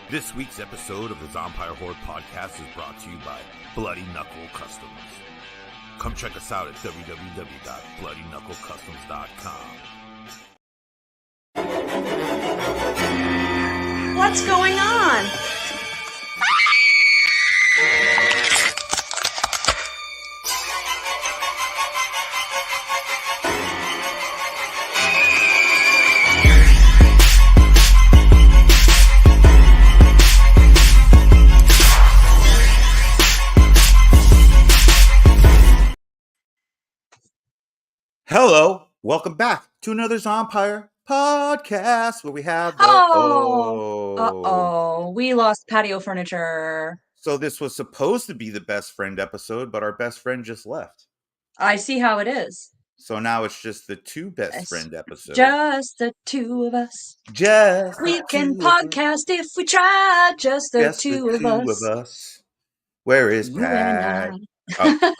This week's episode of the Zompire Horde podcast is brought to you by Bloody Knuckle Customs. Come check us out at www.bloodyknucklecustoms.com. What's going on? Hello, welcome back to another Zompire podcast where we have we lost patio furniture. So this was supposed to be the best friend episode, but our best friend just left. I see how it is. So now it's just the two best friend episodes. Just the two of us. We can podcast if we try. Just the two of us. Where is Pat? Oh.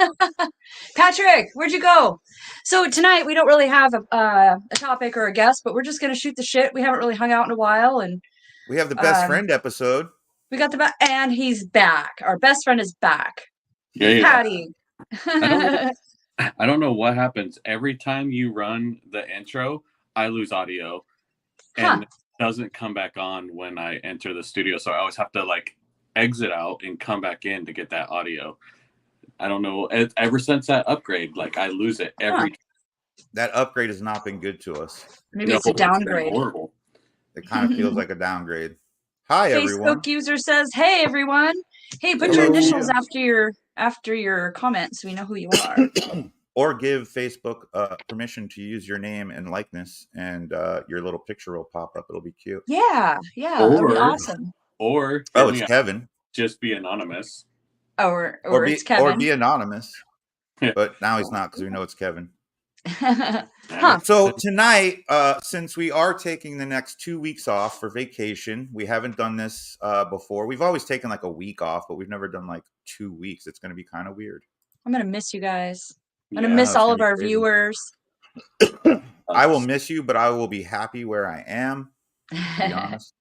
Patrick, where'd you go? So tonight we don't really have a topic or a guest, but we're just gonna shoot the shit. We haven't really hung out in a while, and we have the best friend episode. We got the and he's back. Our best friend is back. Yeah. Patty. I don't know what happens every time you run the intro. I lose audio, and it doesn't come back on when I enter the studio. So I always have to exit out and come back in to get that audio. I don't know. Ever since that upgrade, I lose it every time. That upgrade has not been good to us. Maybe it's a downgrade. It's horrible. It kind of feels like a downgrade. Hi, everyone. Facebook user says, "Hey, everyone. Hey, put your initials after your comment so we know who you are." Or give Facebook permission to use your name and likeness, and your little picture will pop up. It'll be cute. Yeah, that'd be awesome. Or it's Kevin. Just be anonymous. Or it's Kevin. Or be anonymous. But now he's not because we know it's Kevin. Huh. So tonight, since we are taking the next 2 weeks off for vacation, we haven't done this before. We've always taken a week off, but we've never done 2 weeks. It's going to be kind of weird. I'm going to miss you guys. I'm going to miss all of our viewers. I will miss you, but I will be happy where I am, to be honest.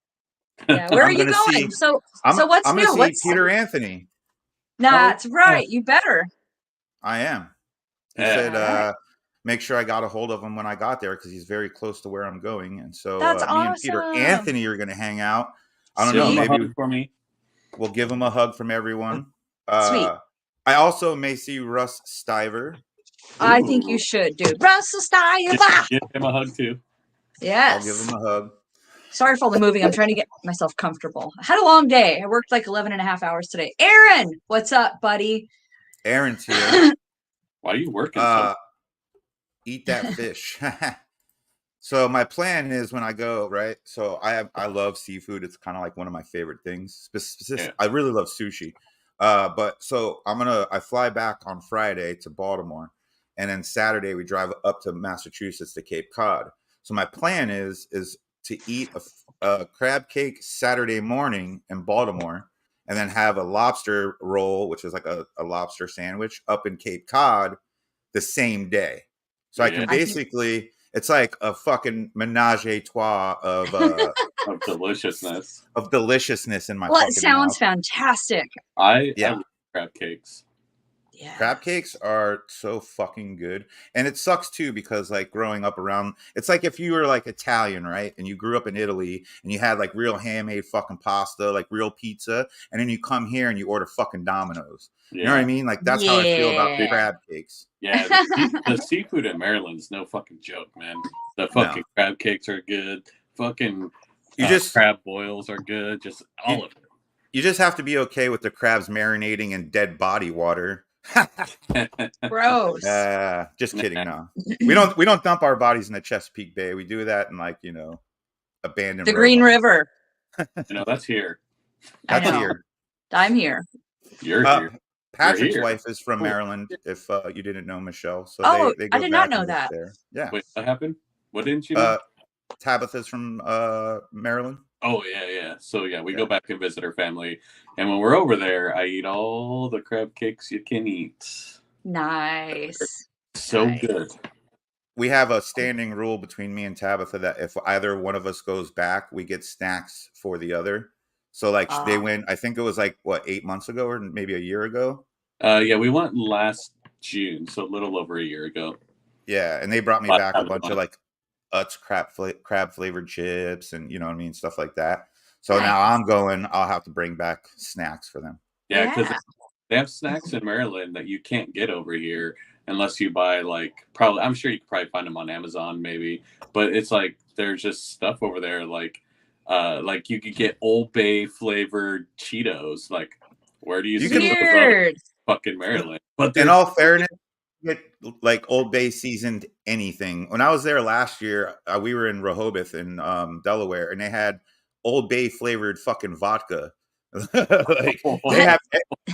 Yeah, where are you going? So what's I'm new? going to see Peter Anthony. That's right. You better. I am. He said, make sure I got a hold of him when I got there because he's very close to where I'm going. And so That's me and Peter Anthony are going to hang out. I don't know. Maybe for me. We'll give him a hug from everyone. Sweet. I also may see Russ Stiver. I think you should, dude. Russ Stiver. Give him a hug too. Yes. I'll give him a hug. Sorry for all the moving. I'm trying to get myself comfortable. I had a long day. I worked 11 and a half hours today. Aaron, what's up, buddy? Aaron's here. Why are you working? Eat that fish. So my plan is when I go, right? So I love seafood. It's kind of one of my favorite things. I really love sushi. But so I fly back on Friday to Baltimore, and then Saturday we drive up to Massachusetts to Cape Cod. So my plan is to eat a crab cake Saturday morning in Baltimore, and then have a lobster roll, which is a lobster sandwich, up in Cape Cod the same day. So I can basically, it's like a fucking menage a trois of deliciousness. Of deliciousness in my Well, it sounds mouth. Fantastic. I love crab cakes. Yeah. Crab cakes are so fucking good. And it sucks too because growing up around, it's like if you were Italian, right? And you grew up in Italy and you had real handmade fucking pasta, real pizza, and then you come here and you order fucking Domino's. You know what I mean? That's how I feel about the crab cakes. Yeah, the seafood in Maryland's no fucking joke, man. The fucking crab cakes are good. Fucking crab boils are good. Just all of it. You just have to be okay with the crabs marinating in dead body water. Gross. Just kidding. No, we don't dump our bodies in the Chesapeake Bay. We do that in abandoned the Green River. That's here. That's here. I'm here. You're here. Patrick's wife is from Maryland. If you didn't know, Michelle. So they go I did not know that. There. Yeah. Wait, what happened? What didn't you know? Tabitha's from Maryland. Oh, yeah. So, we go back and visit her family. And when we're over there, I eat all the crab cakes you can eat. Nice. So good. We have a standing rule between me and Tabitha that if either one of us goes back, we get snacks for the other. So like they went, I think it was like what, 8 months ago or maybe a year ago. Yeah, we went last June, so a little over a year ago. Yeah, and they brought me back a bunch of like Utz crab flavored chips and you know what I mean, stuff like that. So now I'm going. I'll have to bring back snacks for them. Yeah, because they have snacks in Maryland that you can't get over here unless you buy like probably. I'm sure you could probably find them on Amazon maybe, but it's like there's just stuff over there like you could get Old Bay flavored Cheetos. Like, where do you see those other fucking Maryland? But in all fairness, get like Old Bay seasoned anything. When I was there last year, we were in Rehoboth in Delaware, and they had Old Bay flavored fucking vodka. Like they have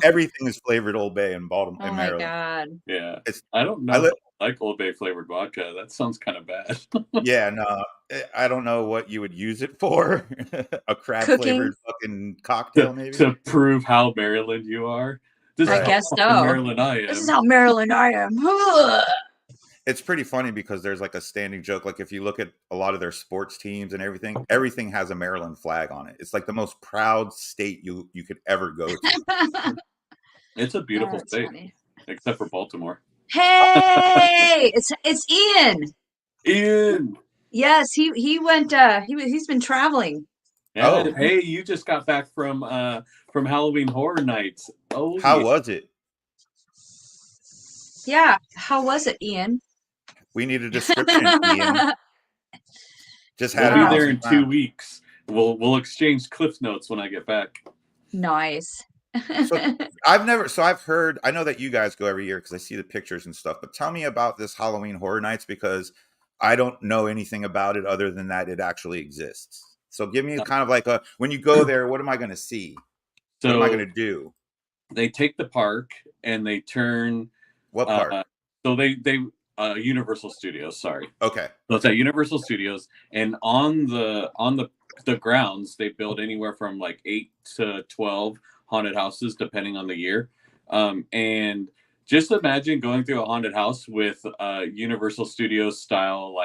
everything is flavored Old Bay in Baltimore, in Maryland. God. Yeah, I don't know. I like Old Bay flavored vodka. That sounds kind of bad. Yeah, no, I don't know what you would use it for. A crab flavored fucking cocktail, maybe to prove how Maryland you are. I guess so. Maryland I am. This is how Maryland I am. It's pretty funny because there's like a standing joke. Like if you look at a lot of their sports teams and everything has a Maryland flag on it. It's like the most proud state you could ever go to. It's a beautiful state, except for Baltimore. Hey, it's Ian. Ian. Yes, he went. He's been traveling. Yeah. Hey, you just got back from Halloween Horror Nights. Oh, how was it? Yeah, how was it, Ian? We need a description, Ian. Just had we'll be there in 2 weeks. We'll exchange Cliff Notes when I get back. Nice. I've heard. I know that you guys go every year because I see the pictures and stuff. But tell me about this Halloween Horror Nights because I don't know anything about it other than that it actually exists. So give me kind of like when you go there, what am I going to see? So, what am I going to do? They take the park and they turn. What park? So they Universal Studios. Sorry. Okay. So it's at Universal Studios, and on the grounds they build anywhere from like 8 to 12 haunted houses depending on the year. And just imagine going through a haunted house with Universal Studios style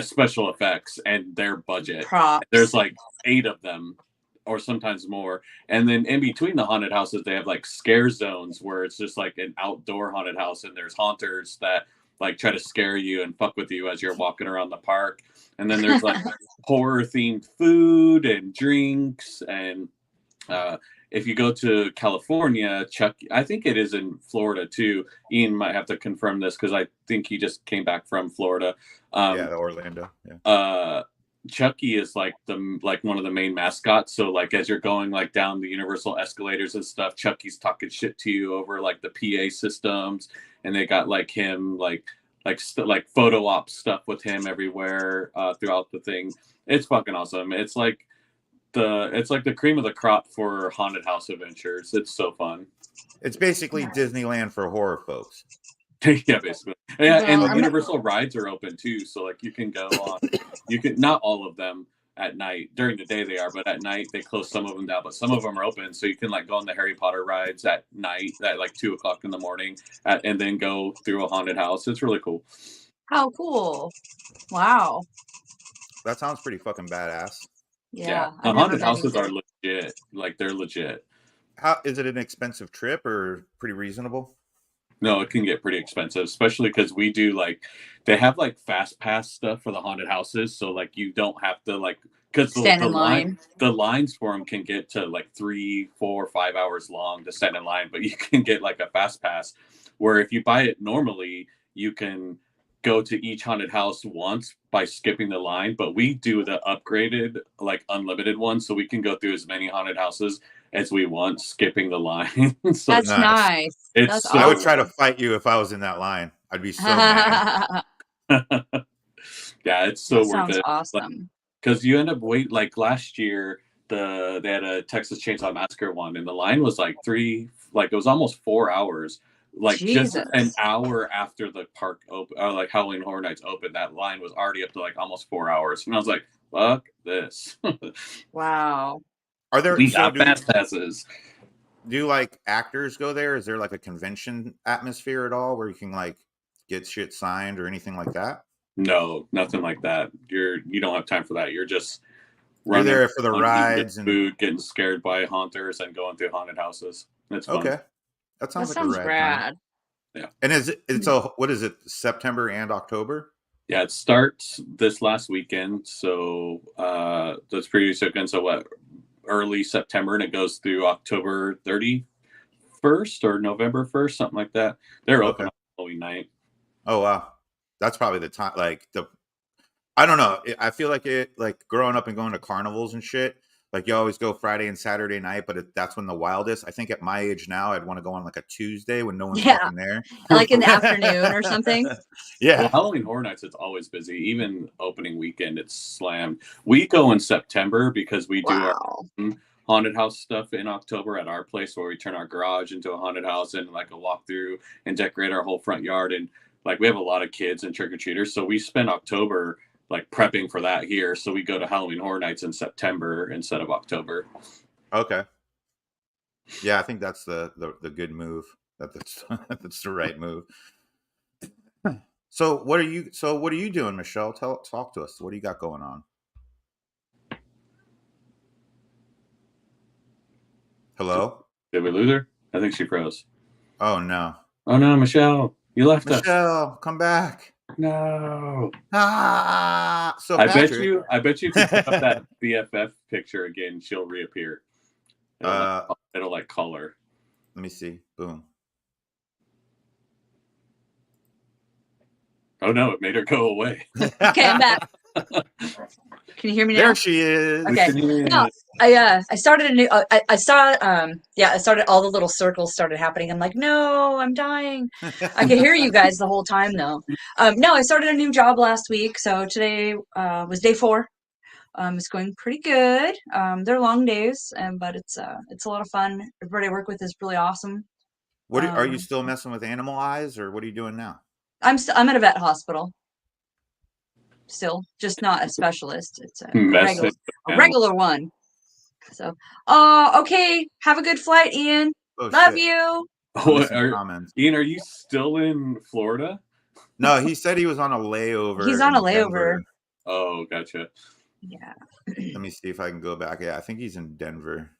special effects and their budget. Props. There's like 8 of them or sometimes more. And then in between the haunted houses, they have like scare zones where it's just like an outdoor haunted house and there's haunters that like try to scare you and fuck with you as you're walking around the park. And then there's like horror themed food and drinks. And if you go to California, I think it is in Florida too. Ian might have to confirm this because I think he just came back from Florida. Orlando. Yeah. Chucky is like one of the main mascots. So like as you're going like down the Universal escalators and stuff, Chucky's talking shit to you over like the PA systems, and they got like him like photo op stuff with him everywhere throughout the thing. It's fucking awesome. It's like the cream of the crop for haunted house adventures. It's so fun. It's basically Disneyland for horror folks. Yeah, basically. Yeah, and the Universal rides are open too, so like you can go on. You can not all of them at night. During the day they are, but at night they close some of them down. But some of them are open, so you can like go on the Harry Potter rides at night at like 2:00 in the morning, and then go through a haunted house. It's really cool. How cool! Wow, that sounds pretty fucking badass. Yeah. The haunted houses are legit. Like they're legit. How is it an expensive trip or pretty reasonable? No, it can get pretty expensive, especially because we do like they have like fast pass stuff for the haunted houses, so like you don't have to like because the lines for them can get to like 3, 4, 5 hours long to stand in line, but you can get like a fast pass where if you buy it normally, you can go to each haunted house once by skipping the line, but we do the upgraded like unlimited one, so we can go through as many haunted houses as we want, skipping the line. So that's nice. It's awesome. I would try to fight you if I was in that line. I'd be so mad. Yeah, it's so that worth it. Awesome. Because you end up wait like last year, they had a Texas Chainsaw Massacre one, and the line was like it was almost 4 hours. Like Jesus. Just an hour after the park open, like Halloween Horror Nights opened, that line was already up to like almost 4 hours, and I was like, "Fuck this!" Wow. Are there fast passes? Do like actors go there? Is there like a convention atmosphere at all where you can like get shit signed or anything like that? No, nothing like that. You don't have time for that. You're just You're there for the eating good rides and food, getting scared by haunters, and going through haunted houses. It's fun. okay. That That sounds like a sounds rad time. rad. Yeah. And it's a what is it? September and October? Yeah, it starts this last weekend, so that's pretty weekend. So what? Early September, and it goes through October 31st or November 1st, something like that. They're open Okay. on Halloween night. Oh wow. That's probably the time like I don't know. I feel like like growing up and going to carnivals and shit. Like you always go Friday and Saturday night, but that's when the wildest. I think at my age now, I'd want to go on like a Tuesday when no one's Yeah. fucking there. Like in the afternoon or something. Yeah. Well, Halloween Horror Nights, it's always busy. Even opening weekend, it's slammed. We go in September because we do our own haunted house stuff in October at our place, where we turn our garage into a haunted house and like a walkthrough and decorate our whole front yard. And like we have a lot of kids and trick-or-treaters, so we spend October like prepping for that here. So we go to Halloween Horror Nights in September instead of October. Okay. Yeah, I think that's the good move. That's that's the right move. So what are you doing, Michelle? Talk to us. What do you got going on? Hello? Did we lose her? I think she froze. Oh no. Oh no, Michelle, you left us. Michelle, come back. No. Ah. So I Patrick, bet you if you put up that BFF picture again, she'll reappear. It'll like call her. Let me see. Boom. Oh no, it made her go away. Okay, I'm back. Can you hear me now? There she is. Okay. No, I started a new. I started all the little circles started happening. I'm like, no, I'm dying. I could hear you guys the whole time though. No, I started a new job last week, so today was day 4. It's going pretty good. They're long days, but it's a lot of fun. Everybody I work with is really awesome. What are you still messing with animal eyes, or what are you doing now? I'm at a vet hospital. Still, just not a specialist. It's a regular one. So, okay. Have a good flight, Ian. Oh, Love shit. you. Ian, are you still in Florida? No, he said he was on a layover. He's on a layover. Denver. Oh, gotcha. Yeah. Let me see if I can go back. Yeah, I think he's in Denver.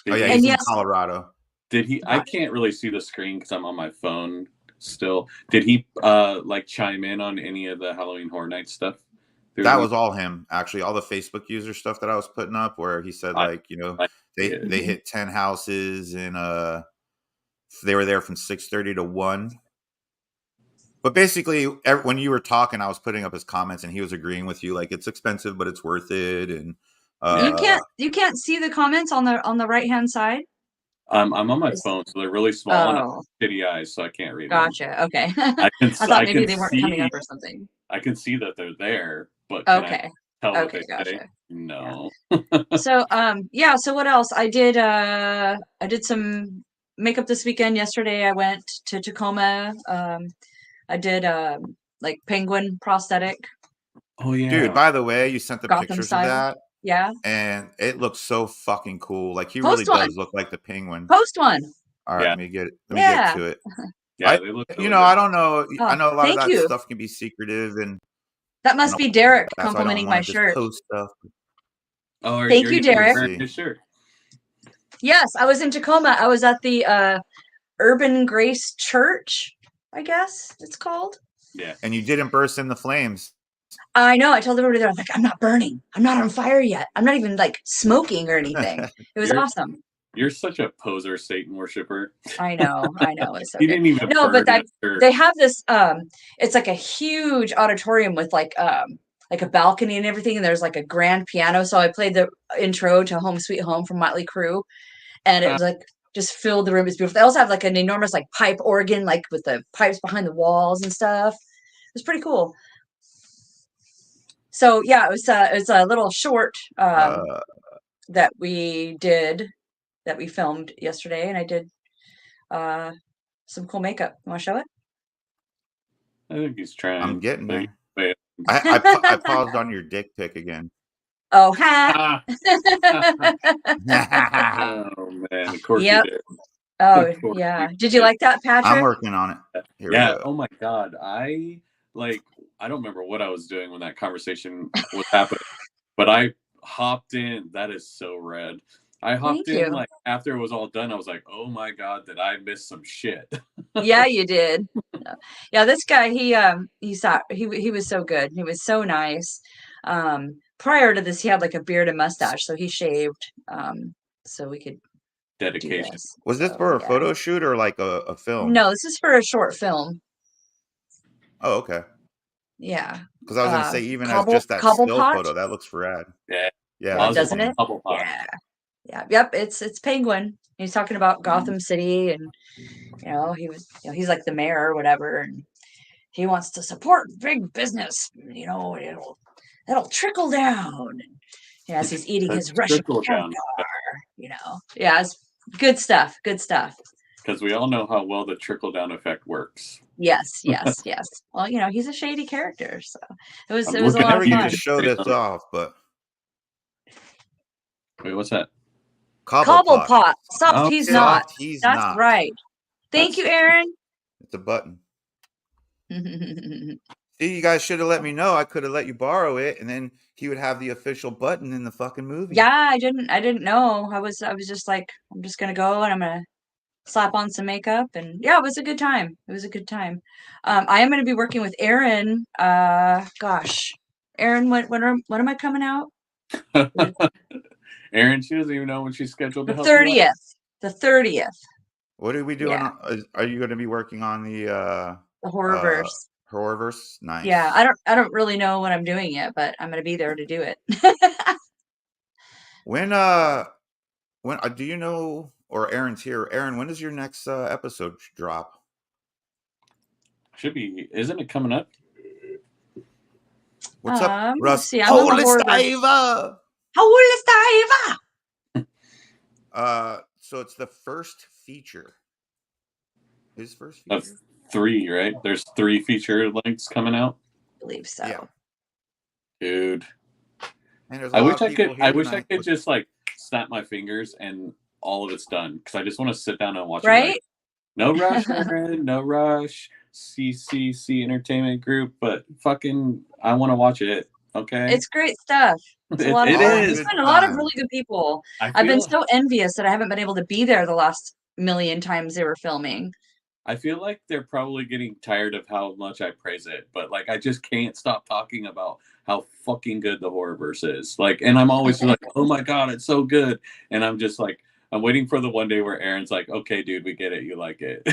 He's in Colorado. Did he? I can't really see the screen because I'm on my phone still. Did he like chime in on any of the Halloween Horror Nights stuff? That was all him, actually. All the Facebook user stuff that I was putting up, where he said they hit 10 houses and they were there from 6:30 to 1. But basically, when you were talking, I was putting up his comments, and he was agreeing with you. Like, it's expensive, but it's worth it. And you can't see the comments on the right hand side. I'm on my phone, so they're really small and I have shitty eyes, so I can't read them. Gotcha. Okay. I thought maybe they weren't coming up or something. I can see that they're there, but can I tell what they say? No. Yeah. So so what else? I did some makeup this weekend. Yesterday I went to Tacoma. I did like penguin prosthetic. Oh yeah. Dude, by the way, you sent the Gotham pictures style. of that. Yeah. And it looks so fucking cool. Like he really does look like the penguin. Post one. All right, let me get to it. Yeah, they look really good. I don't know. I know a lot of that stuff can be secretive, and that must be Derek complimenting my shirt. Post stuff. Oh, thank you, Derek. His shirt. Yes, I was in Tacoma. I was at the Urban Grace Church, I guess it's called. Yeah. And you didn't burst in the flames. I know. I told everybody there, I was like, I'm not burning. I'm not on fire yet. I'm not even like smoking or anything. It was awesome. You're such a poser Satan worshiper. I know. It's so He didn't even but they have this it's like a huge auditorium with like a balcony and everything, and there's like a grand piano. So I played the intro to Home Sweet Home from Motley Crue, and it was like just filled the room. It's beautiful. They also have like an enormous like pipe organ, like with the pipes behind the walls and stuff. It was pretty cool. So yeah, it was a little short that we filmed yesterday, and I did some cool makeup. You want to show it? I think he's trying. I'm getting there. I paused on your dick pic again. Oh, ha! Oh man, of course you did. Oh yeah. Did you like that, Patrick? I'm working on it. Here we go. Oh my god, I don't remember what I was doing when that conversation was happening, but I hopped in. That is so rad. I hopped Thank in you. like after it was all done. I was like, oh my God, did I miss some shit? Yeah, you did. Yeah, this guy, he was so good. He was so nice. Prior to this, he had like a beard and mustache, so he shaved, so we could do Dedication. this. Was this So, for a yeah. photo shoot or like a film? No, this is for a short film. Oh, okay. Yeah. Because I was gonna say, even as just that Cobble still pot. photo, that looks rad. Yeah. Yeah, Yeah, that's doesn't fun. it? Couple pots. Yeah. Yeah. Yep. It's Penguin. He's talking about Gotham City, and he's like the mayor or whatever, and he wants to support big business. It'll trickle down. And as he's eating his Russian Trickle down. tartar, yeah, it's good stuff. Good stuff. Because we all know how well the trickle down effect works. Yes, yes, yes. Well, he's a shady character, so it was I'm a lot looking of at Never you. get fun. to show this off, but Wait, what's that? Cobblepot. Cobblepot. Soft, Oh, he's yeah. not. Soft, he's That's not. right. Thank you, Aaron. It's a button. See, you guys should have let me know. I could have let you borrow it, and then he would have the official button in the fucking movie. Yeah, I didn't know. I was just like, I'm just gonna go and I'm gonna slap on some makeup, and yeah, it was a good time. It was a good time. I am gonna be working with Erin. Erin, when am I coming out? Erin, she doesn't even know when she's scheduled to The help you out. 30th. The 30th. What are we doing? Yeah. Are you going to be working on the Horrorverse. Horrorverse? Nice. Yeah, I don't really know what I'm doing yet, but I'm gonna be there to do it. When do you know? Or Aaron's here. Aaron, when does your next episode drop? Should be, isn't it coming up? What's up, let's Russ? see, I'm on the Holistaiva! So it's the first feature. His first feature? Of 3, right? There's 3 feature lengths coming out. I believe so. Yeah. Dude. And there's I wish I could just like snap my fingers and all of it's done, because I just want to sit down and watch it. Right? No rush, Aaron, no rush. CCC Entertainment Group, but fucking, I want to watch it. Okay, It's great stuff. It's a lot of It fun. is. There's been a lot of really good people. I've been so envious that I haven't been able to be there the last million times they were filming. I feel like they're probably getting tired of how much I praise it, but like I just can't stop talking about how fucking good the Horrorverse is. Like, and I'm always like, oh my God, it's so good. And I'm just like, I'm waiting for the one day where Aaron's like, okay, dude, we get it. You like it.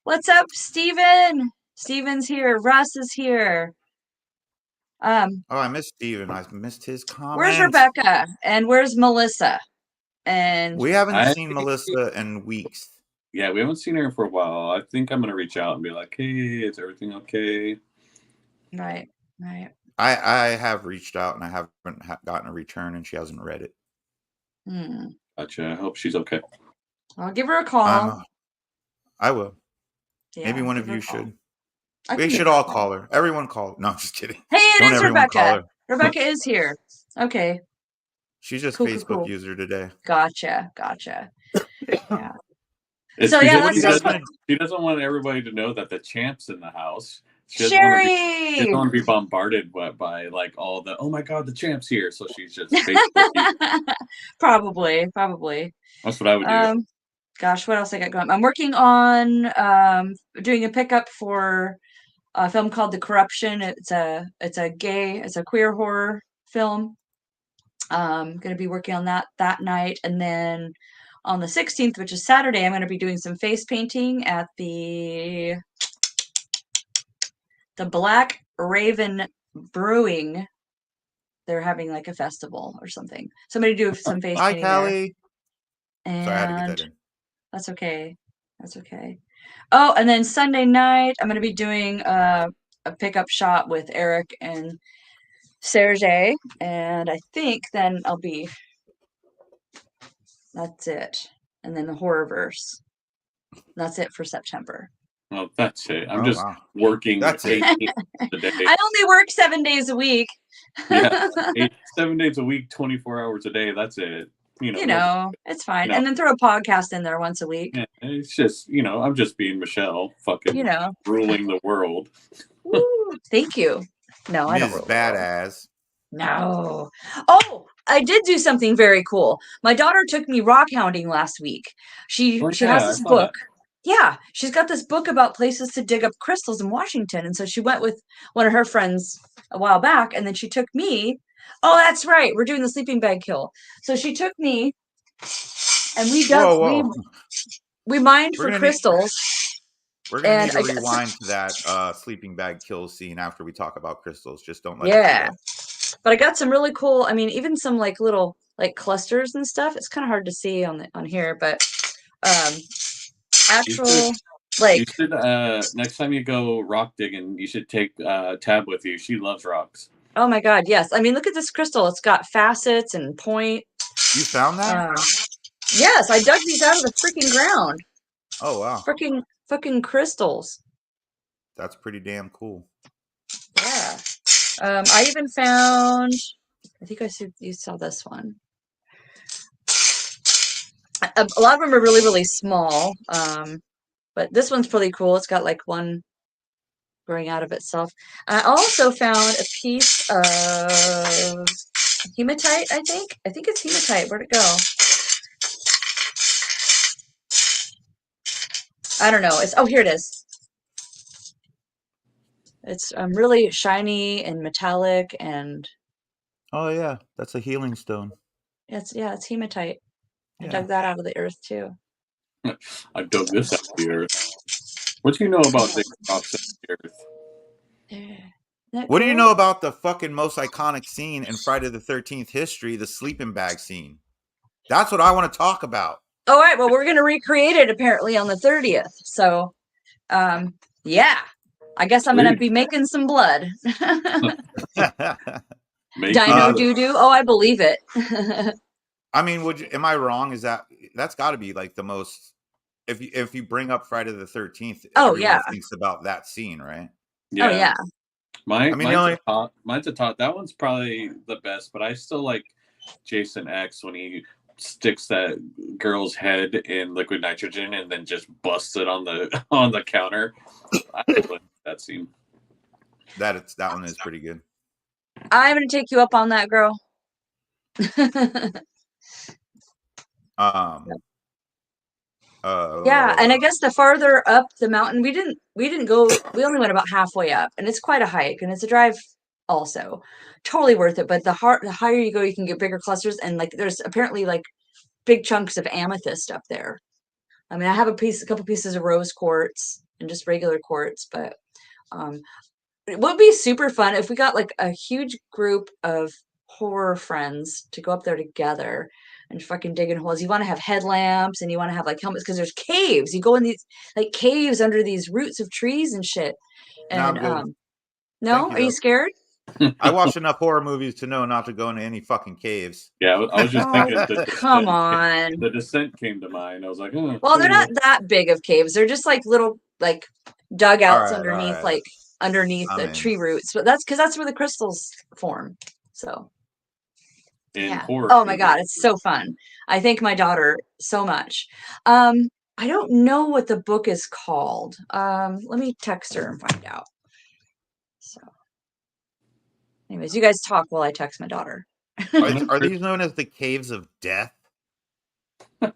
What's up, Steven? Steven's here. Russ is here. Oh, I missed Steven. I missed his comment. Where's Rebecca? And where's Melissa? And we haven't seen Melissa in weeks. Yeah, we haven't seen her for a while. I think I'm gonna reach out and be like, hey, is everything okay? Right. I have reached out and I haven't gotten a return, and she hasn't read it. Gotcha. I hope she's okay. I'll give her a call. I will. Yeah, maybe one of you should. We We should all call her. Everyone call her. No, I'm just kidding. Hey, it Don't is everyone call Rebecca. her. Rebecca is here. Okay. She's just Cool, Facebook cool. user today. Gotcha. Yeah. It's So yeah, she doesn't want everybody to know that the champ's in the house. She doesn't Sherry! want to be bombarded by like all the, oh my God, the champ's here. So she's just Facebook. Probably. That's what I would do. Gosh, what else I got going? I'm working on doing a pickup for a film called The Corruption. It's a queer horror film. Going to be working on that night, and then on the 16th, which is Saturday, I'm going to be doing some face painting at the Black Raven Brewing. They're having like a festival or something. Somebody do some face painting. Hi, Callie. And sorry, I had to get that in. That's okay. Oh, and then Sunday night, I'm going to be doing a pickup shot with Eric and Sergey, and I think then that's it. And then the Horrorverse. That's it for September. Well, that's it. I'm working 8 days a day. I only work 7 days a week. Yeah, 7 days a week, 24 hours a day. That's it. It's fine. And then throw a podcast in there once a week. Yeah, it's just, I'm just being Michelle, fucking ruling the world. Thank you. No, I don't. Ms. Badass. No. Oh, I did do something very cool. My daughter took me rock hounding last week. She Oh has yeah, I this saw book. that. Yeah, she's got this book about places to dig up crystals in Washington. And so she went with one of her friends a while back, and then she took me. Oh, that's right. We're doing the sleeping bag kill. So she took me and Whoa, we whoa. we mined We're for gonna need crystals. we're gonna And need to I guess rewind to that sleeping bag kill scene after we talk about crystals. Just don't let us do yeah. that. But I got some really cool, I mean, even some like little like clusters and stuff. It's kind of hard to see on here, but um You should actual like next time you go rock digging, you should take Tab with you. She loves rocks. oh my god, yes. I mean, look at this crystal. It's got facets and point. You found that? Um yes, I dug these out of the freaking ground. Oh wow. Freaking fucking crystals. That's pretty damn cool. Yeah. I even found I think you saw this one. A lot of them are really, really small. But this one's pretty cool. It's got like one growing out of itself. I also found a piece of hematite, I think. I think it's hematite. Where'd it go? I don't know. Oh, here it is. It's really shiny and metallic, and Oh yeah, that's a healing stone. it's hematite. I Yeah. dug that out of the earth too. I dug this out of the earth. What do you know about digging rocks out of the earth? What do you know about the fucking most iconic scene in Friday the 13th history, the sleeping bag scene? That's what I want to talk about. All right, well, we're going to recreate it apparently on the 30th. So, yeah, I guess I'm going to be making some blood. Dino doo-doo. Oh, I believe it. I mean, am I wrong? That's got to be like the most, if you bring up Friday the 13th, everyone thinks about that scene, right? Yeah. Oh, yeah. Mine's a top. That one's probably the best, but I still like Jason X when he sticks that girl's head in liquid nitrogen and then just busts it on the counter. I like that scene. That one is pretty good. I'm gonna take you up on that, girl. Yeah, and I guess the farther up the mountain, we didn't go. We only went about halfway up, and it's quite a hike, and it's a drive also. Totally worth it. But the higher you go, you can get bigger clusters, and like there's apparently like big chunks of amethyst up there. I mean, I have a couple pieces of rose quartz and just regular quartz, but it would be super fun if we got like a huge group of horror friends to go up there together and fucking dig in holes. You want to have headlamps and you want to have like helmets because there's caves. You go in these like caves under these roots of trees and shit. And no, are you scared? I watch enough horror movies to know not to go into any fucking caves. Yeah, I was just thinking. Come on. The Descent came to mind. I was like, oh, well, they're not that big of caves. They're just like little like dugouts underneath, like underneath the tree roots. But that's because that's where the crystals form. So. Yeah. Oh my God, it's so fun. I thank my daughter so much. I don't know what the book is called. Let me text her and find out. So, anyways, you guys talk while I text my daughter. Are these known as the Caves of Death?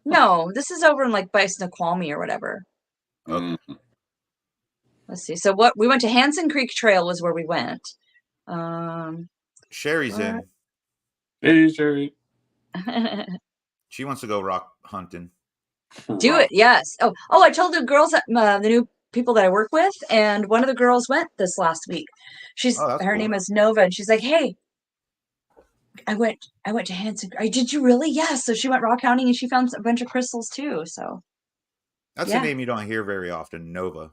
No, this is over in like by Snoqualmie or whatever. Okay. Let's see. So we went to Hanson Creek Trail was where we went. Sherry's in. Hey, Sherry. She wants to go rock hunting. Do it, yes. Oh, I told the girls that the new people that I work with, and one of the girls went this last week. Her name is Nova, and she's like, "Hey, I went to Hanson. Did you really?" Yes. So she went rock hounding, and she found a bunch of crystals too. So that's a name you don't hear very often, Nova.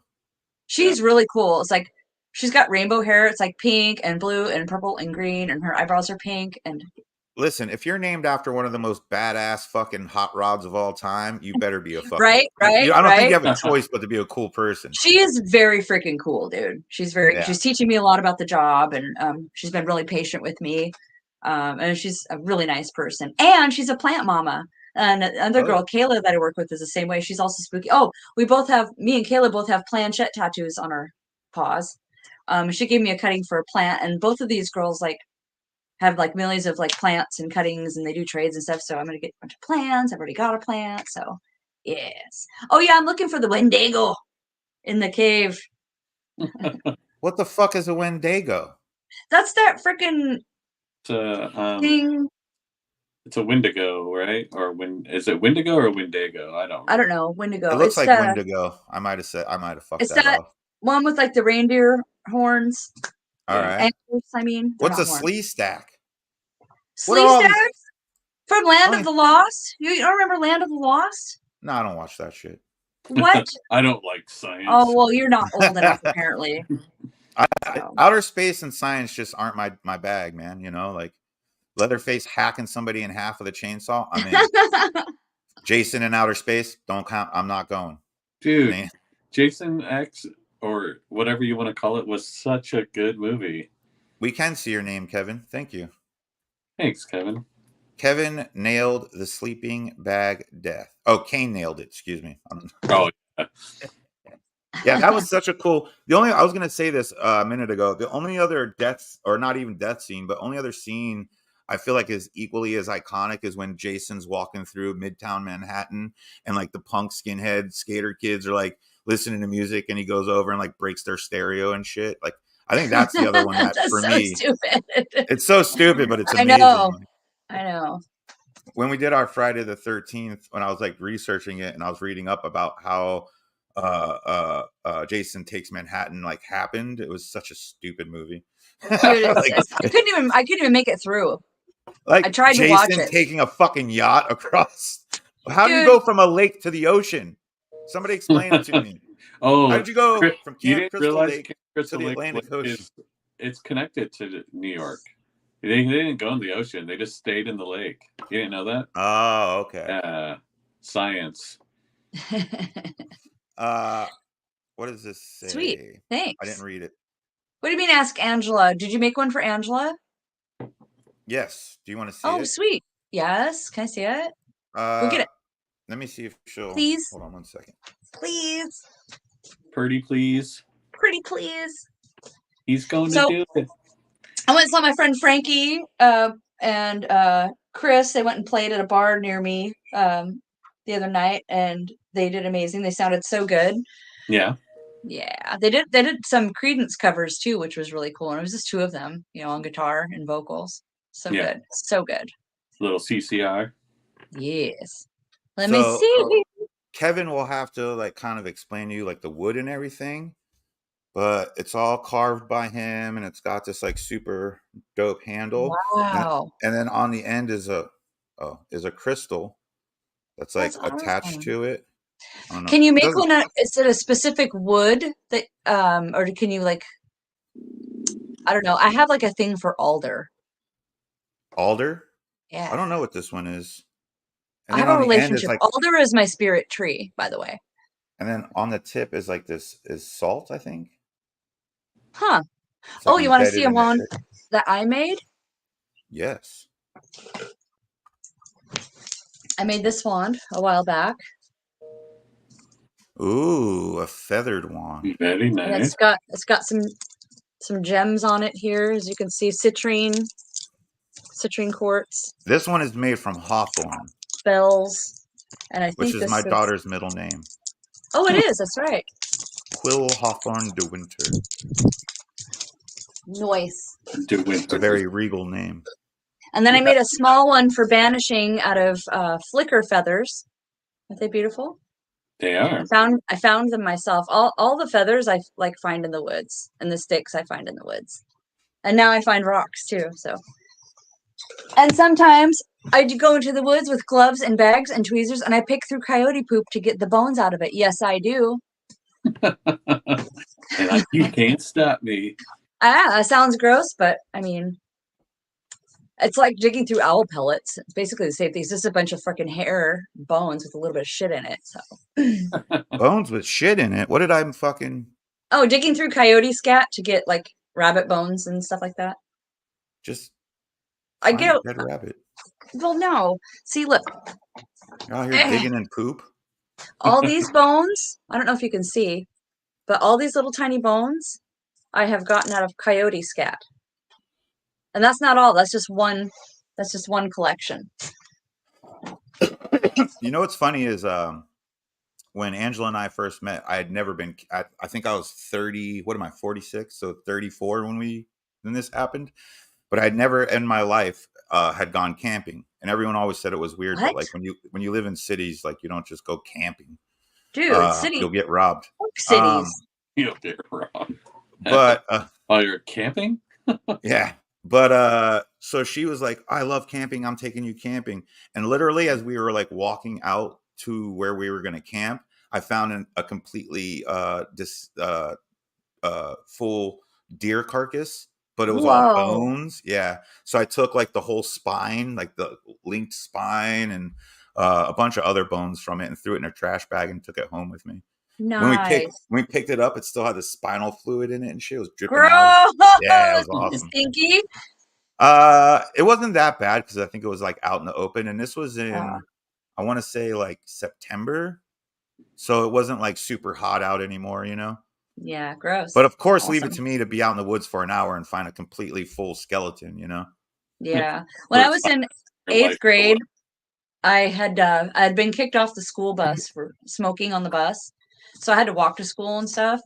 She's really cool. It's like she's got rainbow hair. It's like pink and blue and purple and green, and her eyebrows are pink. And listen, if you're named after one of the most badass fucking hot rods of all time, you better be a fucking right. I don't think you have a choice but to be a cool person. She is very freaking cool, dude. She's she's teaching me a lot about the job, and she's been really patient with me. And she's a really nice person, and she's a plant mama. And another girl, Kayla, that I work with is the same way. She's also spooky. Oh, me and Kayla both have planchette tattoos on our paws. She gave me a cutting for a plant, and both of these girls like have like millions of like plants and cuttings, and they do trades and stuff. So I'm gonna get a bunch of plants. I've already got a plant. So yes. Oh yeah, I'm looking for the Wendigo in the cave. What the fuck is a Wendigo? That's that freaking thing. It's a Wendigo, right? Or is it Wendigo or Wendigo? I don't know. Wendigo. It looks It's like the. Wendigo. I might have fucked It's that that off. one with like the reindeer horns. All right. Antlers, I mean, they're What's not a horns. slee stack? What are Slee all these? stacks from Land of the Lost. You don't remember Land of the Lost? No, I don't watch that shit. What? I don't like science. Oh well, you're not old enough apparently. Outer space and science just aren't my bag, man. You know, like Leatherface hacking somebody in half with a chainsaw. I mean, Jason in outer space, don't count. I'm not going. Dude, Man. Jason X or whatever you want to call it was such a good movie. We can see your name, Kevin. Thank you. Thanks, Kevin. Kevin nailed the sleeping bag death. Oh, Kane nailed it. Excuse me. Oh, yeah. Yeah, that was such a cool. I was gonna say this a minute ago. The only other deaths, or not even death scene, but only other scene I feel like is equally as iconic is when Jason's walking through Midtown Manhattan and like the punk skinhead skater kids are like listening to music and he goes over and like breaks their stereo and shit. Like I think that's the other one that for so me, stupid. It's so stupid, but it's amazing. I know. When we did our Friday the 13th, when I was like researching it and I was reading up about how Jason Takes Manhattan like happened, it was such a stupid movie. Dude, I couldn't even make it through. Like I tried Jason to watch it. taking a fucking yacht across. How do you go from a lake to the ocean? Somebody explain it to me. Oh, how did you go from Camp Crystal Lake Crystal to the Lake Atlantic Ocean? It's connected to New York. They didn't go in the ocean. They just stayed in the lake. You didn't know that? Oh, okay. Science. What does this say? Sweet. Thanks. I didn't read it. What do you mean ask Angela? Did you make one for Angela? Yes. Do you want to see it? Oh, sweet. Yes. Can I see it? We'll get it. Let me see if she'll. Please. Hold on 1 second. Please. Pretty please. Pretty please. He's going to do it. I went and saw my friend Frankie and Chris. They went and played at a bar near me the other night, and they did amazing. They sounded so good. Yeah. Yeah, they did some Creedence covers too, which was really cool. And it was just two of them, on guitar and vocals. So good. So good. Little CCR. Yes. Let me see. Kevin will have to like kind of explain to you like the wood and everything, but it's all carved by him and it's got this like super dope handle. Wow. And then on the end is a crystal that's like attached to it. I don't know. Can you make one? Is it a specific wood that, or can you like? I don't know. I have like a thing for alder. Alder? Yeah. I don't know what this one is. And I have a relationship. Alder is my spirit tree, by the way. And then on the tip is like this is salt, I think. Huh. Like you want to see a wand that I made? Yes. I made this wand a while back. Ooh, a feathered wand. Very nice. And it's got some gems on it here, as you can see, citrine quartz. This one is made from hawthorn. Bells. And I think which is my daughter's middle name. Oh, it is. That's right. Quill Hawthorne de Winter. Nice. De Winter. A very regal name. And then I made a small one for banishing out of flicker feathers. Aren't they beautiful? They are. I found them myself. All the feathers I like find in the woods, and the sticks I find in the woods. And now I find rocks too. So, and sometimes I do go into the woods with gloves and bags and tweezers, and I pick through coyote poop to get the bones out of it. Yes, I do. And you can't stop me. That sounds gross, but I mean, it's like digging through owl pellets. It's basically the same thing. It's just a bunch of freaking hair bones with a little bit of shit in it. So bones with shit in it? What did I fucking... Oh, digging through coyote scat to get like rabbit bones and stuff like that. Just I get a dead rabbit. Well, no. See, look. You're out here digging in poop? All these bones, I don't know if you can see, but all these little tiny bones I have gotten out of coyote scat. And that's not all. That's just one collection. You know what's funny is when Angela and I first met, I had never been. I think I was 30. What am I? 46. So 34 when this happened. But I'd never in my life had gone camping, and everyone always said it was weird. What? But like when you live in cities, like you don't just go camping. Dude, You'll get robbed. cities. You'll get robbed. But while you're camping. Yeah. But so she was like, I love camping. I'm taking you camping. And literally, as we were like walking out to where we were going to camp, I found a completely full deer carcass, but it was all Whoa. bones. Yeah. So I took like the whole spine, like the linked spine, and a bunch of other bones from it, and threw it in a trash bag and took it home with me. Nice. When we picked it up, it still had the spinal fluid in it and shit. It was dripping Gross. out. Yeah, it was awesome. Stinky. It wasn't that bad because I think it was like out in the open, and this was in I want to say like September, so it wasn't like super hot out anymore, you know. Yeah, gross. But of course, leave it to me to be out in the woods for an hour and find a completely full skeleton, you know. Yeah. When I was in 8th grade, I had been kicked off the school bus for smoking on the bus, so I had to walk to school and stuff.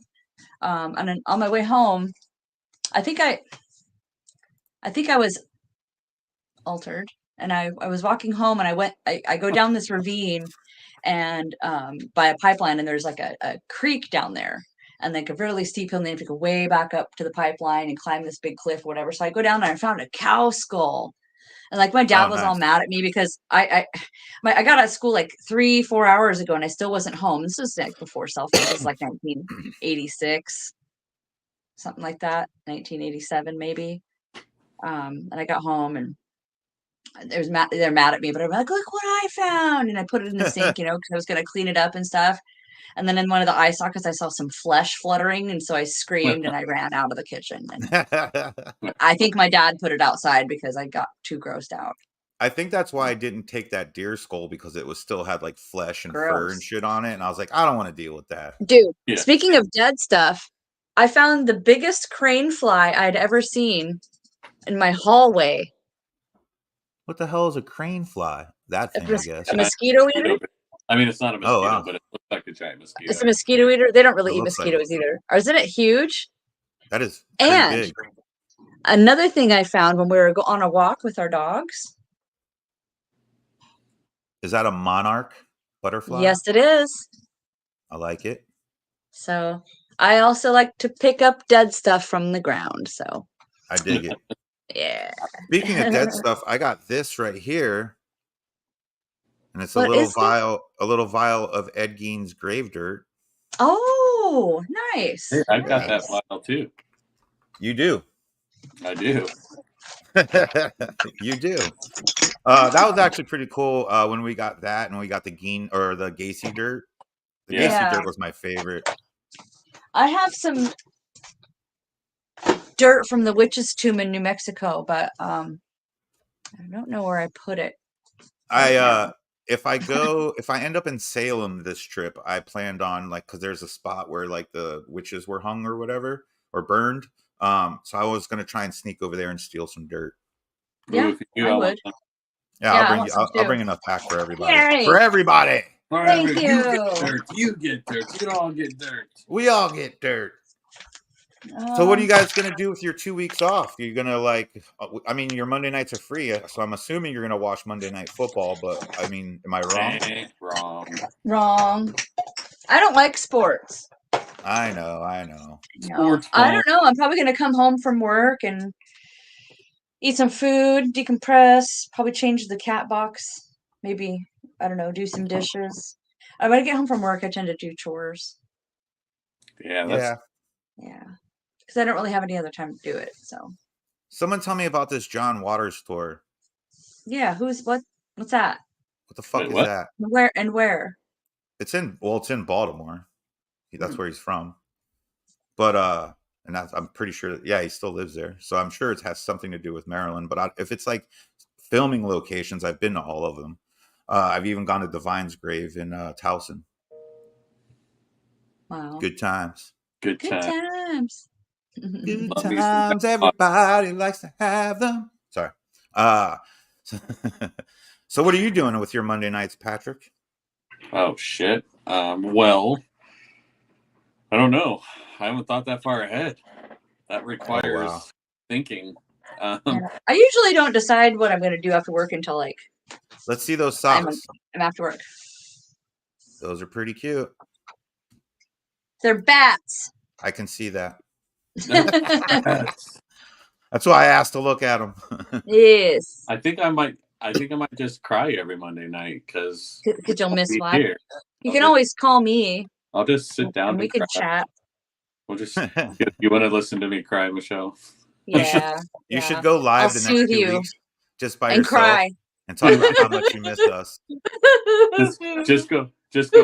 And then on my way home, I think I was altered, and I was walking home, and I go down this ravine, and by a pipeline, and there's like a creek down there, and like a really steep hill, and then you have to go way back up to the pipeline and climb this big cliff or whatever. So I go down and I found a cow skull. And like my dad was all mad at me because I got out of school like 3-4 hours ago, and I still wasn't home. This was like before cell phones. This was like 1986, something like that, 1987 maybe. And I got home, and they're mad at me, but I'm like, look what I found, and I put it in the sink, you know, because I was gonna clean it up and stuff. And then in one of the eye sockets, I saw some flesh fluttering, and so I screamed and I ran out of the kitchen. And I think my dad put it outside because I got too grossed out. I think that's why I didn't take that deer skull, because it was still had like flesh and fur and shit on it, and I was like, I don't want to deal with that. Dude, speaking of dead stuff, I found the biggest crane fly I'd ever seen in my hallway. What the hell is a crane fly? That thing, I guess. A mosquito eater? I mean, it's not a mosquito, but it looks like a giant mosquito. It's a mosquito eater. They don't really eat mosquitoes either. Or isn't it huge? That is pretty big. Another thing I found when we were on a walk with our dogs. Is that a monarch butterfly? Yes, it is. I like it. So I also like to pick up dead stuff from the ground. So I dig it. Yeah. Speaking of dead stuff, I got this right here. And it's a little vial of Ed Gein's grave dirt. Oh, nice. Hey, I've got that vial too. You do. I do. You do. That was actually pretty cool when we got that, and we got the Gein or the Gacy dirt. The Gacy dirt was my favorite. I have some dirt from the witch's tomb in New Mexico, but I don't know where I put it. If I end up in Salem this trip, I planned on because there's a spot where like the witches were hung or whatever, or burned. So I was gonna try and sneak over there and steal some dirt. Yeah, I would. Yeah, I'll bring enough pack for everybody. Yay. For everybody. Thank you. You get dirt. You all get dirt. We all get dirt. So what are you guys gonna do with your 2 weeks off? You're gonna I mean, your Monday nights are free, so I'm assuming you're gonna watch Monday Night Football. But I mean, am I wrong? Wrong. I don't like sports. I know. No. I don't know. I'm probably gonna come home from work and eat some food, decompress, probably change the cat box. Maybe, I don't know, do some dishes. When I get home from work, I tend to do chores. Yeah. Because I don't really have any other time to do it. So. Someone tell me about this John Waters tour. Yeah, what's that? What the fuck is that? Where? It's in Baltimore. That's where he's from. But I'm pretty sure he still lives there. So I'm sure it has something to do with Maryland. But if it's like filming locations, I've been to all of them. I've even gone to Divine's grave in Towson. Wow. Good times. Good times. Good Love me some times, everybody likes to have them. Sorry. So, so what are you doing with your Monday nights, Patrick? Oh shit. Well, I don't know. I haven't thought that far ahead. That Oh wow. requires thinking. Yeah. I usually don't decide what I'm going to do after work until like Let's see those I'm socks. after work. Those are pretty cute. They're bats. I can see that. Yes. That's why I asked to look at them. Yes. I think I might just cry every Monday night because Because you'll miss be what? here. You can always call me I'll just sit down and we and could cry. chat. We'll just. You want to listen to me cry, Michelle? Yeah. You should Yeah. go I'll live the next soothe 2 you weeks just by and yourself cry. and talk about how much you miss us. Just go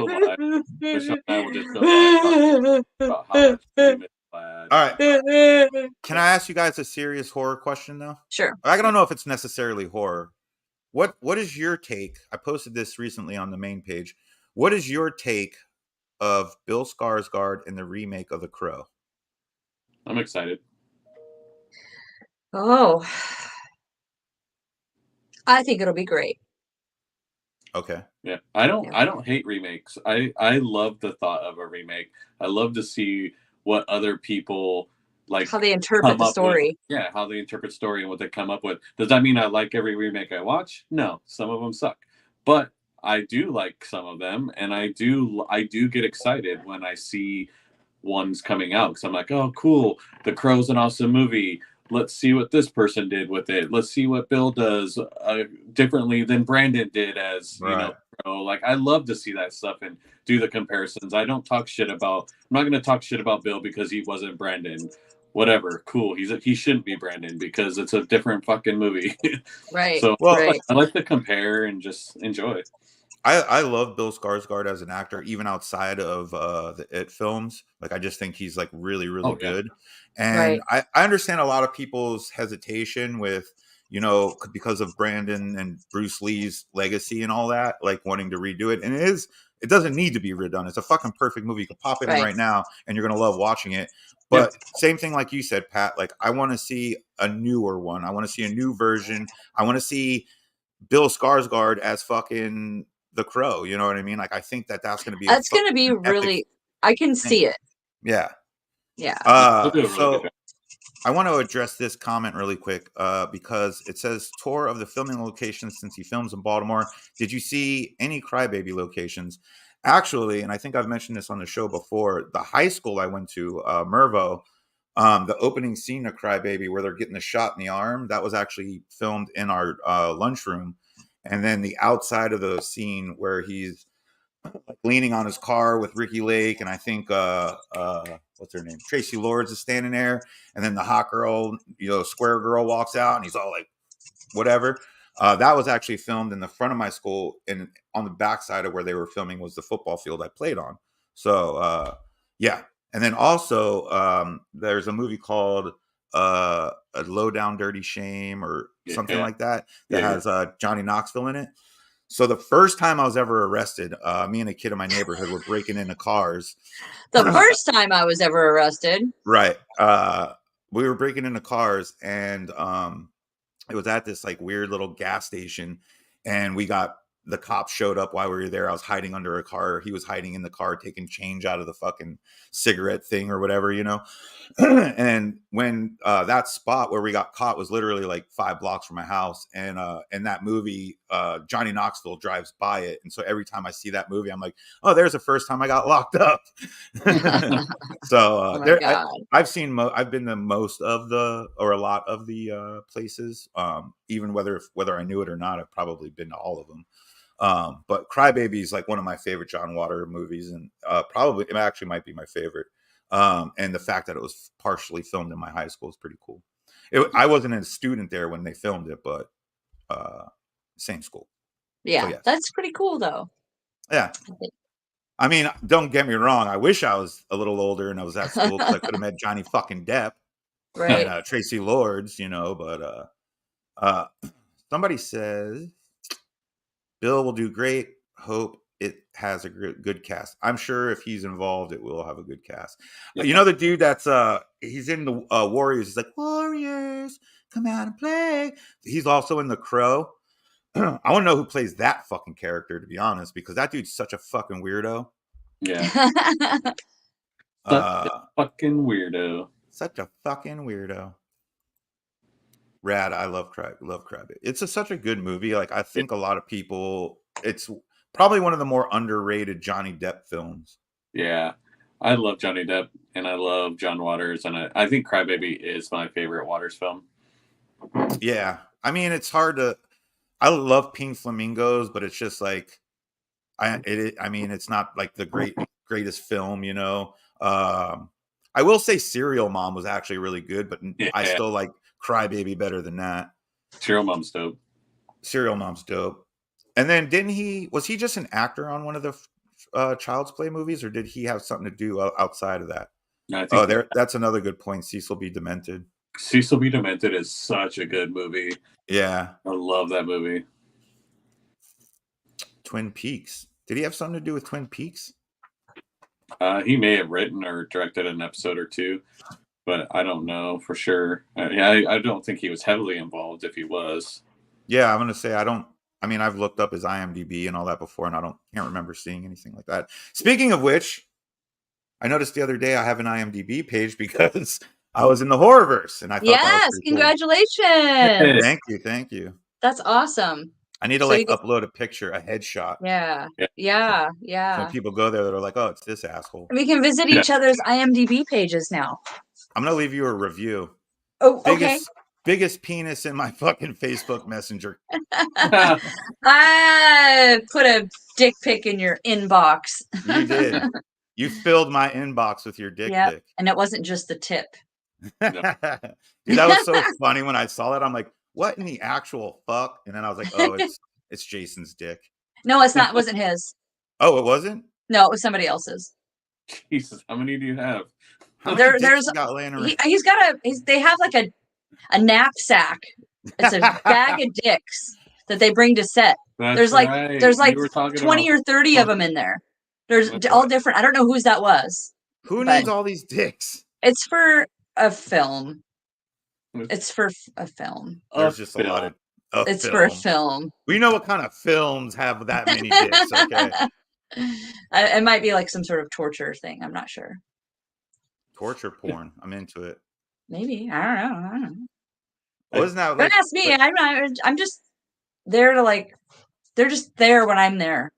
live. Michelle and I will just go live talking about how much we miss Plaid. All right. Can I ask you guys a serious horror question though? Sure. I don't know if it's necessarily horror. What is your take? I posted this recently on the main page. What is your take of Bill Skarsgård in the remake of The Crow? I'm excited. Oh, I think it'll be great. Okay. Yeah, I don't hate remakes. I love the thought of a remake. I love to see what other people like How they interpret come the up with. story. Yeah, how they interpret story and what they come up with. Does that mean I like every remake I watch? No, some of them suck. But I do like some of them, and I do get excited when I see ones coming out because I'm like, oh, cool, The Crow's an awesome movie. Let's see what this person did with it. Let's see what Bill does differently than Brandon did as Right. Crow. Like I love to see that stuff and do the comparisons. I don't talk shit about. I'm not going to talk shit about Bill because he wasn't Brandon. Whatever, cool. He shouldn't be Brandon because it's a different fucking movie. Right. So Right. I like to compare and just enjoy. I love Bill Skarsgård as an actor, even outside of the It films. Like, I just think he's like really, really Oh yeah. good. And Right. I understand a lot of people's hesitation with, because of Brandon and Bruce Lee's legacy and all that, like wanting to redo it. And it doesn't need to be redone. It's a fucking perfect movie. You can pop it in Right. right now and you're gonna love watching it. Yeah. But same thing like you said, Pat. Like, I want to see a newer one. I want to see a new version. I want to see Bill Skarsgård as fucking the Crow. You know what I mean? Like, I think that's going to be That's going to be an epic really, I can thing. see it. Yeah. Yeah. They'll do a really good So job. I want to address this comment really quick because it says tour of the filming locations since he films in Baltimore. Did you see any Crybaby locations? Actually, and I think I've mentioned this on the show before, the high school I went to, Mervo, the opening scene of Crybaby where they're getting the shot in the arm, that was actually filmed in our lunchroom. And then the outside of the scene where he's leaning on his car with Ricky Lake, and I think what's her name? Tracy Lords is standing there, and then the hot girl, square girl walks out, and he's all like, whatever. That was actually filmed in the front of my school, and on the backside of where they were filming was the football field I played on. So yeah, and then also there's a movie called A Low Down Dirty Shame or something like that has Johnny Knoxville in it. So the first time I was ever arrested, me and a kid in my neighborhood were breaking into cars. The first time I was ever arrested. Right. We were breaking into cars, and it was at this like weird little gas station, and the cops showed up while we were there. I was hiding under a car. He was hiding in the car, taking change out of the fucking cigarette thing or whatever, And when that spot where we got caught was literally like 5 blocks from my house, and in that movie, Johnny Knoxville drives by it, and so every time I see that movie, I'm like, oh, there's the first time I got locked up. So I've been to most of a lot of the places, even whether I knew it or not. I've probably been to all of them. But Crybaby is like one of my favorite John Water movies, and probably it actually might be my favorite. And the fact that it was partially filmed in my high school is pretty cool. I wasn't a student there when they filmed it, but same school. Yeah, so, yes. That's pretty cool, though. Yeah. I mean, don't get me wrong. I wish I was a little older and I was at school because I could have met Johnny fucking Depp and Tracy Lords, But somebody says Bill will do great. Hope it has a good cast. I'm sure if he's involved, it will have a good cast. Yeah. You know the dude that's he's in the Warriors. He's like, Warriors, come out and play. He's also in The Crow. I want to know who plays that fucking character, to be honest, because that dude's such a fucking weirdo. Yeah. Such a fucking weirdo. Such a fucking weirdo. Rad. I love Crab. It's such a good movie. Like, I think a lot of people, it's probably one of the more underrated Johnny Depp films. Yeah. I love Johnny Depp and I love John Waters, and I think Crybaby is my favorite Waters film. Yeah. I mean, it's hard to, I love Pink Flamingos, but it's just like, I mean, it's not like the greatest film, you know. I will say Serial Mom was actually really good, but I still like Crybaby better than that. Serial Mom's dope. And then was he just an actor on one of the Child's Play movies, or did he have something to do outside of that? No, I think that's another good point. Cecil B. Demented. Cecil B. Demented is such a good movie. Yeah. I love that movie. Twin Peaks. Did he have something to do with Twin Peaks? He may have written or directed an episode or two, but I don't know for sure. I don't think he was heavily involved if he was. Yeah, I'm going to say I've looked up his IMDb and all that before, and can't remember seeing anything like that. Speaking of which, I noticed the other day I have an IMDb page because I was in the Horrorverse, and I thought that was congratulations. Cool. Thank you. That's awesome. I need to upload a picture, a headshot. Yeah. So when people go there, they're like, "Oh, it's this asshole." We can visit each other's IMDb pages now. I'm gonna leave you a review. Oh, okay. Biggest penis in my fucking Facebook Messenger. I put a dick pic in your inbox. You did. You filled my inbox with your dick pic. And it wasn't just the tip. Dude, that was so funny when I saw that. I'm like, what in the actual fuck? And then I was like, oh, it's Jason's dick. No, it's not. It wasn't his. Oh, it wasn't? No, it was somebody else's. Jesus, how many do you have? There's got laying around? They have like a knapsack. It's a bag of dicks that they bring to set. There's like 20 or 30 of them in there. There's all different. I don't know whose that was. Who needs all these dicks? It's for a film. It's for a film. There's just a lot of it's film. For a film. We know what kind of films have that many dicks, okay? It might be like some sort of torture thing. I'm not sure. Torture porn. I'm into it. Maybe. I don't know. Wasn't that like, don't ask me. I'm just there to they're just there when I'm there.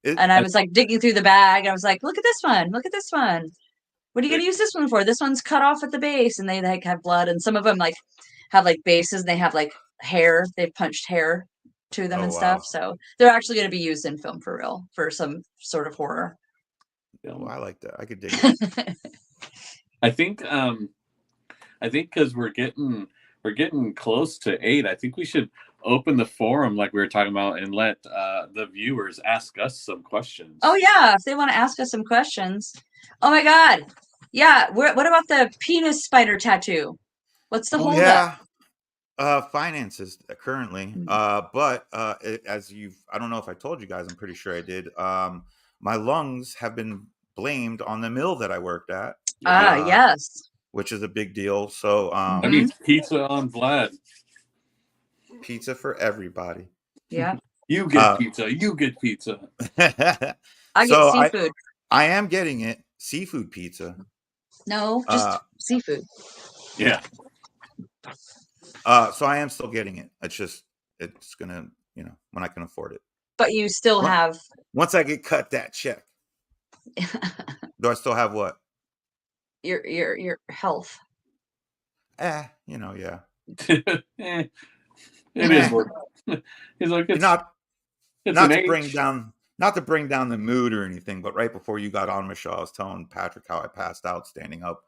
And I was like digging through the bag. I was like, look at this one. Look at this one. What are you going to use this one for? This one's cut off at the base, and they have blood, and some of them have bases, and they have hair. They've punched hair to them and stuff. So they're actually going to be used in film for real, for some sort of horror. Well, I like that. I could dig it. I think because we're getting close to 8. I think we should open the forum like we were talking about and let the viewers ask us some questions. Oh yeah, if they want to ask us some questions. Oh my God. Yeah. What about the penis spider tattoo? What's the hold up? Finances currently. But as I don't know if I told you guys, I'm pretty sure I did. My lungs have been blamed on the mill that I worked at. Yes. Which is a big deal. So that means pizza on Vlad. Pizza for everybody. Yeah. You get pizza. You get pizza. I get seafood. I am getting it. Seafood pizza. No, just seafood. Yeah. So I am still getting it. It's gonna, when I can afford it. But you still have. Once I get cut that check. Do I still have what? Your health. Yeah. It is work. He's like, it's not to bring down the mood or anything, but right before you got on, Michelle, I was telling Patrick how I passed out standing up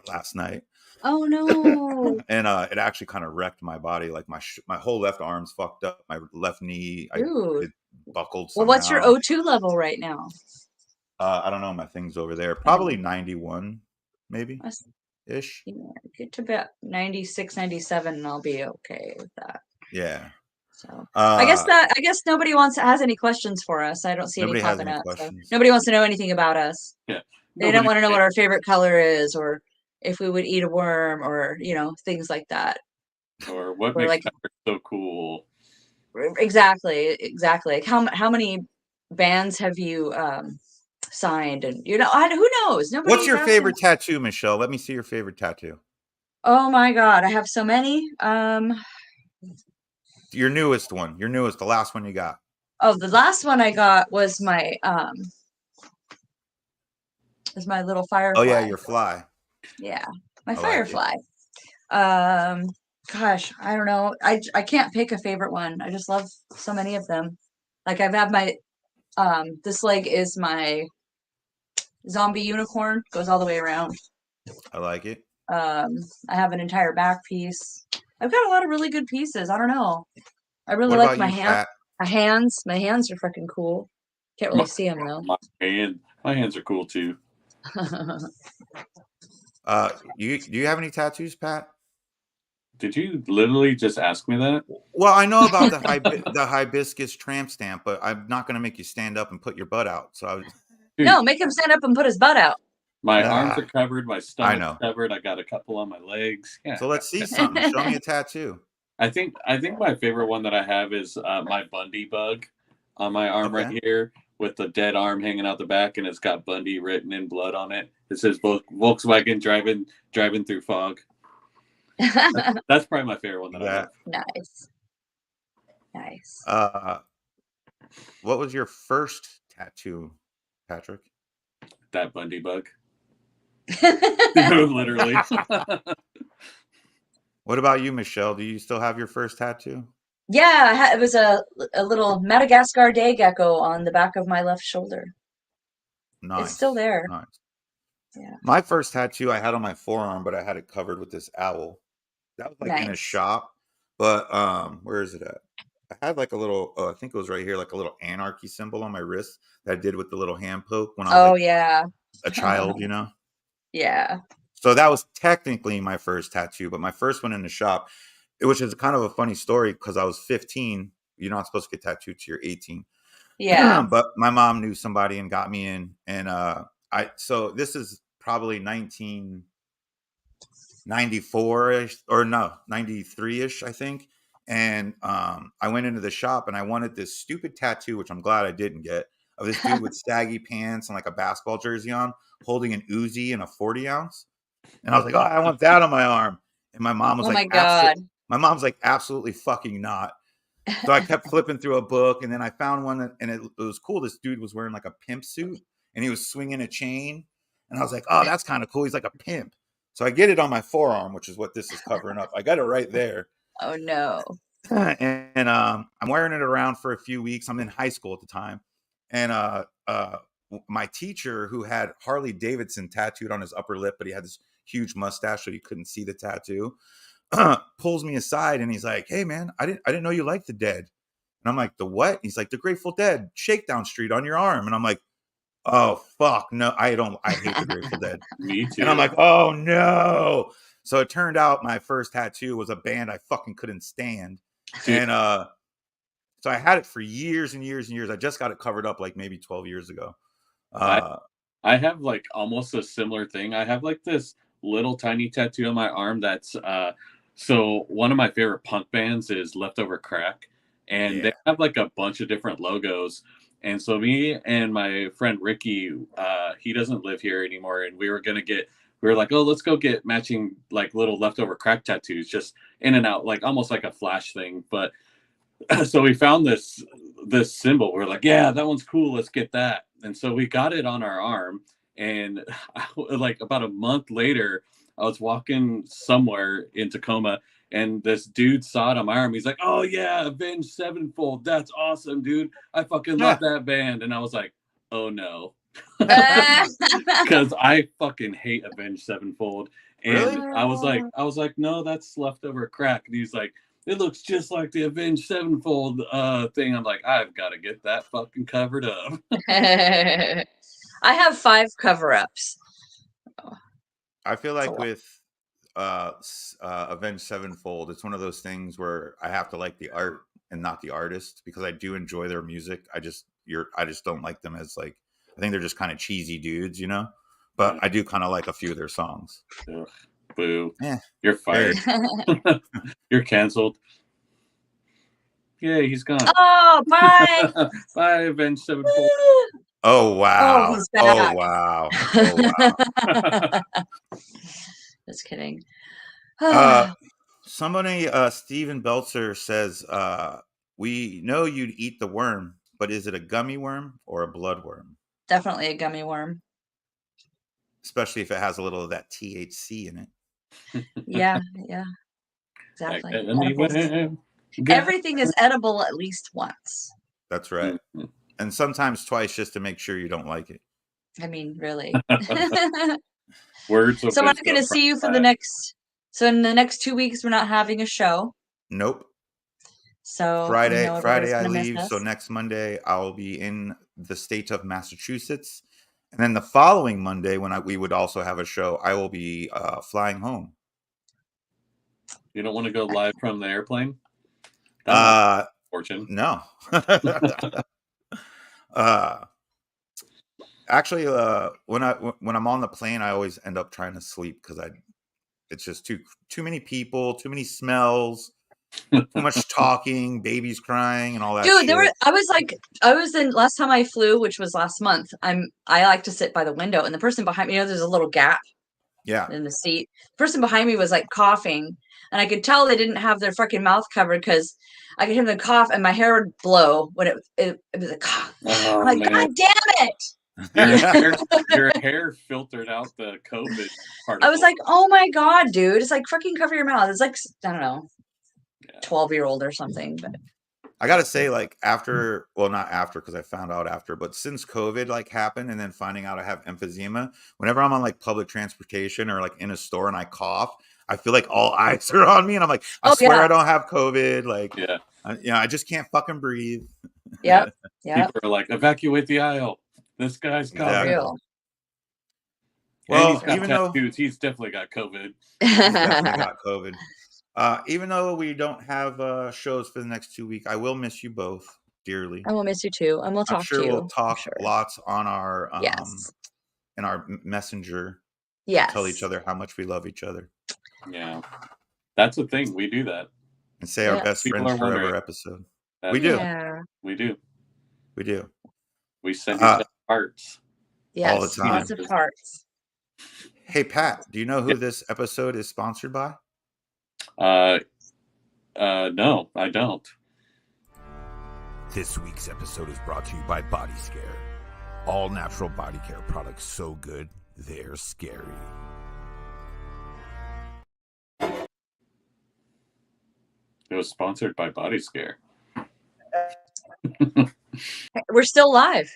last night. Oh no! And it actually kind of wrecked my body. Like my whole left arm's fucked up. My left knee, it buckled. Somehow. Well, what's your O2 level right now? I don't know. My thing's over there. Probably 91, maybe ish. Yeah, get to about 96, 97, and I'll be okay with that. Yeah. So I Uh, guess nobody has any questions for us. I don't see any nobody has popping any up. So questions. nobody wants to know anything about us. Yeah. They don't Nobody. want to know what our favorite color is, or if we would eat a worm, or things like that. Or what Or makes like Patrick so cool? exactly. Like how many bands have you signed? And who knows? What's Nobody's your asking. favorite tattoo, Michelle? Let me see your favorite tattoo. Oh my God, I have so many. Your newest one. Your newest, the last one you got. Oh, the last one I got was my little Oh yeah, firefly. your fly. Yeah, my I like it. firefly. Gosh, I don't know. I can't pick a favorite one. I just love so many of them. Like I've had my this leg is my zombie unicorn, goes all the way around. I like it. I have an entire back piece. I've got a lot of really good pieces. I don't know. I really What like about my you, Pat? hands. My hands are freaking cool. Can't really see them though. My hands are cool too. Do you have any tattoos, Pat? Did you literally just ask me that? Well, I know about the hibiscus tramp stamp, but I'm not going to make you stand up and put your butt out. So Dude, No, make him stand up and put his butt out. my arms are covered, my I stomach's know. covered, I got a couple on my legs. Yeah. So let's see something. Show me a tattoo. I think my favorite one that I have is my Bundy bug on my arm Okay. right here with the dead arm hanging out the back, and it's got Bundy written in blood on it. It says Volkswagen driving through fog. That's probably my favorite one that I have. Nice. What was your first tattoo, Patrick? That Bundy bug. Literally. What about you, Michelle? Do you still have your first tattoo? Yeah, it was a little Madagascar day gecko on the back of my left shoulder. Nice. It's still there. Nice. Yeah. My first tattoo I had on my forearm, but I had it covered with this owl. That was like in a shop, but where is it at? I had like a little, I think it was right here, like a little anarchy symbol on my wrist that I did with the little hand poke when I was like a child, Yeah. So that was technically my first tattoo, but my first one in the shop, which is kind of a funny story because I was 15. You're not supposed to get tattooed till you're 18. Yeah. But my mom knew somebody and got me in. And so this is probably 1994-ish, or no, 93-ish, I think. And I went into the shop and I wanted this stupid tattoo, which I'm glad I didn't get, of this dude with saggy pants and like a basketball jersey on, holding an Uzi and a 40 ounce. And I was like, oh, I want that on my arm. And my mom was Oh like, my God. my mom's like, absolutely fucking not. So I kept flipping through a book, and then I found one and it was cool. This dude was wearing like a pimp suit and he was swinging a chain. And I was like, oh, that's kind of cool. He's like a pimp. So I get it on my forearm, which is what this is covering up. I got it right there. Oh no. And I'm wearing it around for a few weeks. I'm in high school at the time. And my teacher, who had Harley Davidson tattooed on his upper lip, but he had this huge mustache so you couldn't see the tattoo, pulls me aside and he's like, hey man, I didn't know you liked the Dead. And I'm like, the what? He's like, the Grateful Dead, Shakedown Street on your arm. And I'm like, oh fuck no, I hate the Grateful Dead. Me too. And I'm like, oh no. So it turned out my first tattoo was a band I fucking couldn't stand. Dude. And so I had it for years and years and years. I just got it covered up like maybe 12 years ago. I have like almost a similar thing. I have like this little tiny tattoo on my arm that's so one of my favorite punk bands is Leftover Crack, and they have like a bunch of different logos. And so me and my friend Ricky, he doesn't live here anymore, and we were like, oh, let's go get matching like little Leftover Crack tattoos, just in and out, like almost like a flash thing. But so we found this symbol. We're like, yeah, that one's cool. Let's get that. And so we got it on our arm. And like about a month later, I was walking somewhere in Tacoma, and this dude saw it on my arm. He's like, oh yeah, Avenged Sevenfold. That's awesome, dude. I fucking love that band. And I was like, oh no. Because I fucking hate Avenged Sevenfold. And really? I was like, no, that's Leftover Crack. And he's like, it looks just like the Avenged Sevenfold thing. I'm like, I've got to get that fucking covered up. I have 5 cover-ups. I feel like with Avenged Sevenfold, it's one of those things where I have to like the art and not the artist, because I do enjoy their music. I just don't like them as like, I think they're just kind of cheesy dudes, you know. But I do kind of like a few of their songs. Ugh, boo! Yeah, You're fired. You're canceled. Yeah, he's gone. Oh, bye. Bye, Avenged Sevenfold. Oh wow! Oh, he's Oh back. wow! Oh wow! Just kidding. Somebody, Steven Belzer says, we know you'd eat the worm, but is it a gummy worm or a bloodworm? Definitely a gummy worm. Especially if it has a little of that THC in it. Yeah, exactly. Anyway, Everything is edible at least once. That's right. Mm-hmm. And sometimes twice, just to make sure you don't like it. I mean, really. Words of So I'm not wisdom going to see you for the next. So in the next 2 weeks, we're not having a show. Nope. So Friday everybody's I gonna miss leave. us. So next Monday I'll be in the state of Massachusetts, and then the following Monday when we would also have a show, I will be flying home. You don't want to go live from the airplane? Fortune. No. Actually, when I'm on the plane, I always end up trying to sleep because it's just too many people, too many smells, too much talking, babies crying, and all that. Dude, shit. I was in last time I flew, which was last month. I like to sit by the window, and the person behind me, there's a little gap. Yeah. In the seat. The person behind me was like coughing, and I could tell they didn't have their fucking mouth covered because I could hear them cough, and my hair would blow when it was a cough. Oh, I'm like, man. God damn it! Your hair filtered out the COVID part. I was like, oh my God, dude. It's like freaking cover your mouth. It's like, I don't know, 12-year-old or something. But I gotta say, like, not after, because I found out after, but since COVID like happened and then finding out I have emphysema, whenever I'm on like public transportation or like in a store and I cough, I feel like all eyes are on me, and I'm like, I swear I don't have COVID. Like, I just can't fucking breathe. Yep. People are like, evacuate the aisle. This guy's coughing. Real. Well, he's got tattoos. He's definitely got COVID. He's definitely got COVID. Even though we don't have shows for the next 2 weeks, I will miss you both dearly. I will miss you too, and we'll talk to you. We'll talk lots on our in our messenger. Yes. Tell each other how much we love each other. Yeah, that's the thing. We do that. And say our best friends forever episode. We do. Yeah. We do. We do. We send each other hearts. Yes, all the time. Lots of hearts. Hey Pat, do you know who this episode is sponsored by? No, I don't. This week's episode is brought to you by Body Scare. All natural body care products so good, they're scary. It was sponsored by Body Scare. We're still live.